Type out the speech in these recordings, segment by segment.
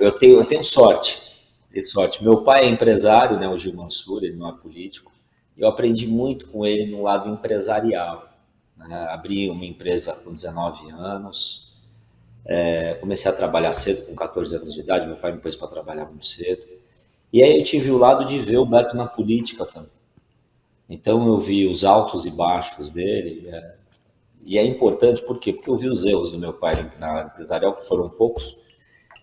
eu tenho sorte. Tenho sorte. Meu pai é empresário, né, o Gil Mansur, ele não é político. Eu aprendi muito com ele no lado empresarial. Né? Abri uma empresa com 19 anos, comecei a trabalhar cedo, com 14 anos de idade, meu pai me pôs para trabalhar muito cedo. E aí eu tive o lado de ver o Beto na política também. Então eu vi os altos e baixos dele, e é importante por quê? Porque eu vi os erros do meu pai na área empresarial, que foram poucos,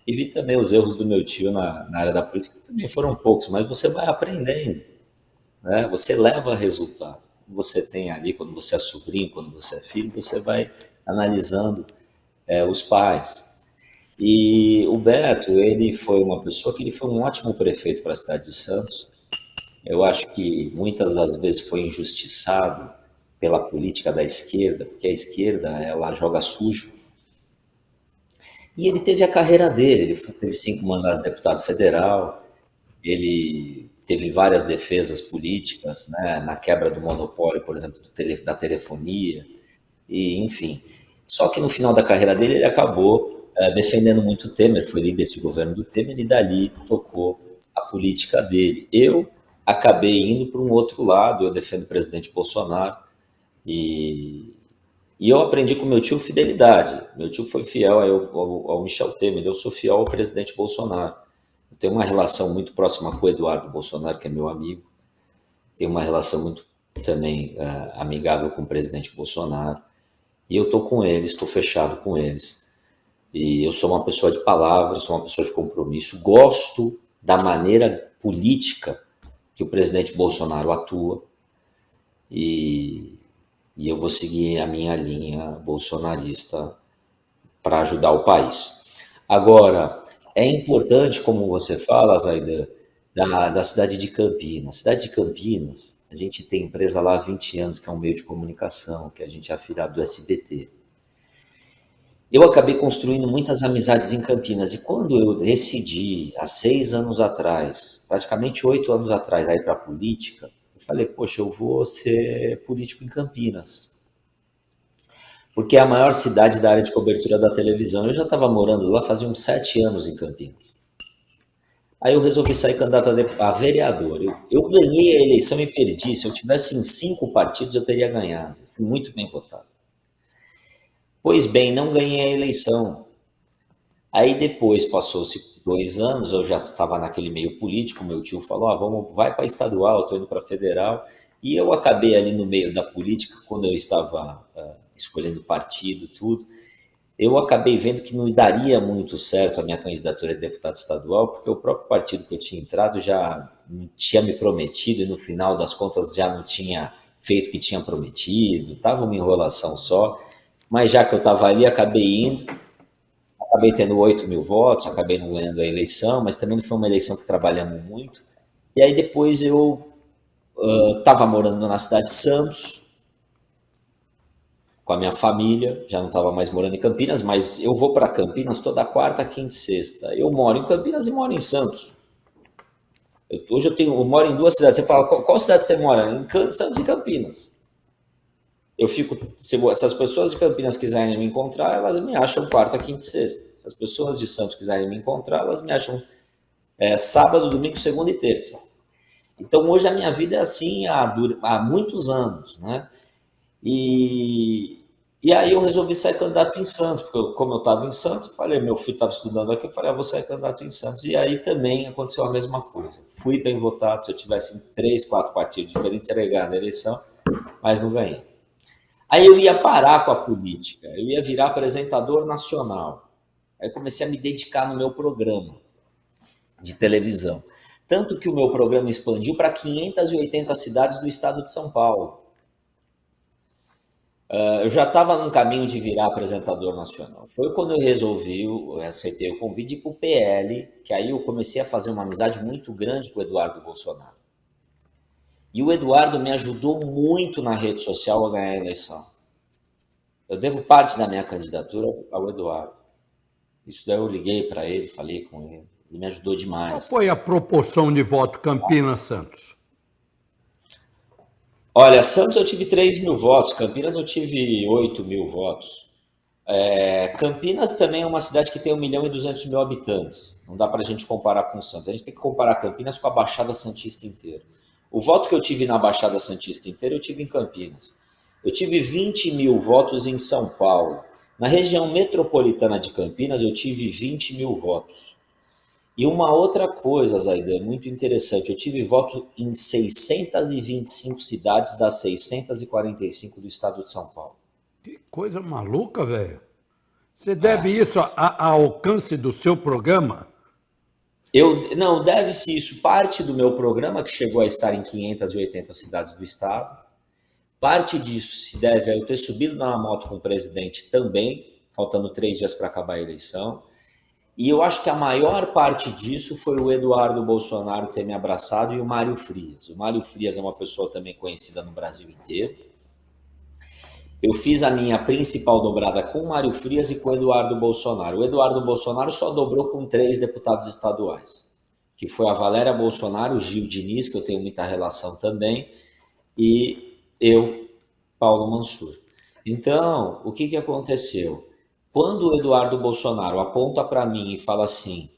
e vi também os erros do meu tio na área da política, que também foram poucos, mas você vai aprendendo, né? Você leva resultado. Você tem ali, quando você é sobrinho, quando você é filho, você vai analisando os pais. E o Beto, ele foi uma pessoa que ele foi um ótimo prefeito para a cidade de Santos. Eu acho que muitas das vezes foi injustiçado pela política da esquerda, porque a esquerda ela joga sujo. E ele teve a carreira dele, ele teve 5 mandatos de deputado federal, ele teve várias defesas políticas, né, na quebra do monopólio, por exemplo, da telefonia, e enfim. Só que no final da carreira dele ele acabou defendendo muito o Temer, foi líder de governo do Temer e dali tocou a política dele. Eu acabei indo para um outro lado, eu defendo o presidente Bolsonaro e, e eu aprendi com meu tio fidelidade. Meu tio foi fiel ao Michel Temer, eu sou fiel ao presidente Bolsonaro. Eu tenho uma relação muito próxima com o Eduardo Bolsonaro, que é meu amigo, tenho uma relação muito também amigável com o presidente Bolsonaro. E eu estou com eles, estou fechado com eles. E eu sou uma pessoa de palavra, sou uma pessoa de compromisso, gosto da maneira política que o presidente Bolsonaro atua e, e eu vou seguir a minha linha bolsonarista para ajudar o país. Agora, é importante, como você fala, Zaidan, da cidade de Campinas. Cidade de Campinas, a gente tem empresa lá há 20 anos, que é um meio de comunicação, que a gente é afiliado do SBT. Eu acabei construindo muitas amizades em Campinas, e quando eu decidi, há 6 anos atrás, praticamente 8 anos atrás, a ir para a política, eu falei, poxa, eu vou ser político em Campinas, porque é a maior cidade da área de cobertura da televisão. Eu já estava morando lá fazia uns 7 anos em Campinas. Aí eu resolvi sair candidato a vereador. Eu ganhei a eleição e perdi. Se eu tivesse em 5 partidos, eu teria ganhado. Eu fui muito bem votado. Pois bem, não ganhei a eleição. Aí depois, passou-se 2 anos, eu já estava naquele meio político, meu tio falou, vai para estadual, estou indo para federal. E eu acabei ali no meio da política, quando eu estava escolhendo partido, tudo. Eu acabei vendo que não daria muito certo a minha candidatura de deputado estadual, porque o próprio partido que eu tinha entrado já tinha me prometido e no final das contas já não tinha feito o que tinha prometido, estava uma enrolação só. Mas já que eu estava ali, acabei indo, acabei tendo 8 mil votos, acabei não ganhando a eleição, mas também não foi uma eleição que trabalhamos muito. E aí depois eu estava morando na cidade de Santos, com a minha família, já não estava mais morando em Campinas, mas eu vou para Campinas toda quarta, quinta e sexta. Eu moro em Campinas e moro em Santos. Hoje eu moro em 2 cidades. Você fala, qual cidade você mora? Em Santos e Campinas. Eu fico, se as pessoas de Campinas quiserem me encontrar, elas me acham quarta, quinta e sexta. Se as pessoas de Santos quiserem me encontrar, elas me acham sábado, domingo, segunda e terça. Então hoje a minha vida é assim há muitos anos, né? E aí eu resolvi sair candidato em Santos, porque como eu estava em Santos, eu falei, meu filho estava estudando aqui, eu falei, vou sair candidato em Santos. E aí também aconteceu a mesma coisa. Fui bem votado, se eu tivesse em 3, 4 partidos diferentes, teria ganhado a eleição, mas não ganhei. Aí eu ia parar com a política, eu ia virar apresentador nacional. Aí comecei a me dedicar no meu programa de televisão. Tanto que o meu programa expandiu para 580 cidades do estado de São Paulo. Eu já estava num caminho de virar apresentador nacional. Foi quando eu resolvi, aceitei o convite para o PL, que aí eu comecei a fazer uma amizade muito grande com o Eduardo Bolsonaro. E o Eduardo me ajudou muito na rede social a ganhar a eleição. Eu devo parte da minha candidatura ao Eduardo. Isso daí eu liguei para ele, falei com ele. Ele me ajudou Qual demais. foi a proporção de voto Campinas-Santos? Olha, Santos eu tive 3 mil votos, Campinas eu tive 8 mil votos. Campinas também é uma cidade que tem 1.200.000 habitantes. Não dá para a gente comparar com Santos. A gente tem que comparar Campinas com a Baixada Santista inteira. O voto que eu tive na Baixada Santista inteira, eu tive em Campinas. Eu tive 20.000 votos em São Paulo. Na região metropolitana de Campinas, eu tive 20.000 votos. E uma outra coisa, Zaidan, muito interessante, eu tive voto em 625 cidades das 645 do estado de São Paulo. Que coisa maluca, velho. Você deve isso ao alcance do seu programa? Não, deve-se isso parte do meu programa, que chegou a estar em 580 cidades do estado. Parte disso se deve a eu ter subido na moto com o presidente também, faltando 3 dias para acabar a eleição. E eu acho que a maior parte disso foi o Eduardo Bolsonaro ter me abraçado e o Mário Frias. O Mário Frias é uma pessoa também conhecida no Brasil inteiro. Eu fiz a minha principal dobrada com o Mário Frias e com o Eduardo Bolsonaro. O Eduardo Bolsonaro só dobrou com 3 deputados estaduais, que foi a Valéria Bolsonaro, o Gil Diniz, que eu tenho muita relação também, e eu, Paulo Mansur. Então, o que aconteceu? Quando o Eduardo Bolsonaro aponta para mim e fala assim,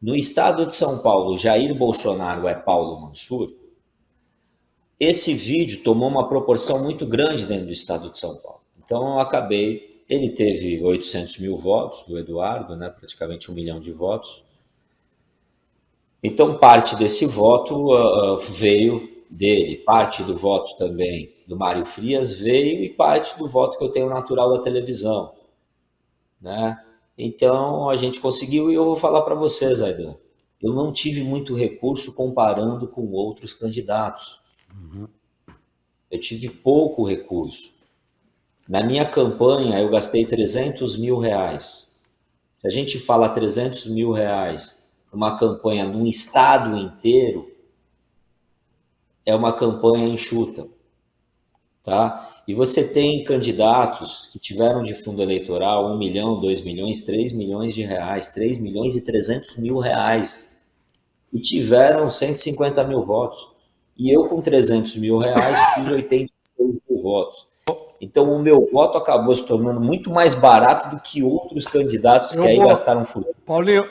no estado de São Paulo, Jair Bolsonaro é Paulo Mansur, esse vídeo tomou uma proporção muito grande dentro do estado de São Paulo. Então eu acabei, ele teve 800.000 votos, o Eduardo, né, praticamente 1 milhão de votos. Então parte desse voto veio dele, parte do voto também do Mário Frias veio e parte do voto que eu tenho natural da televisão. Né? Então a gente conseguiu e eu vou falar para vocês, Aidan, eu não tive muito recurso comparando com outros candidatos. Eu tive pouco recurso. Na minha campanha eu gastei 300 mil reais. Se a gente fala 300 mil reais uma campanha num estado inteiro, é uma campanha enxuta. Tá? E você tem candidatos que tiveram de fundo eleitoral 1 milhão, 2 milhões, 3 milhões de reais, 3 milhões e 300 mil reais, e tiveram 150 mil votos. E eu, com 300 mil reais, fiz 86 mil votos. Então, o meu voto acabou se tornando muito mais barato do que outros candidatos que aí gastaram fortuna. Paulinho, eu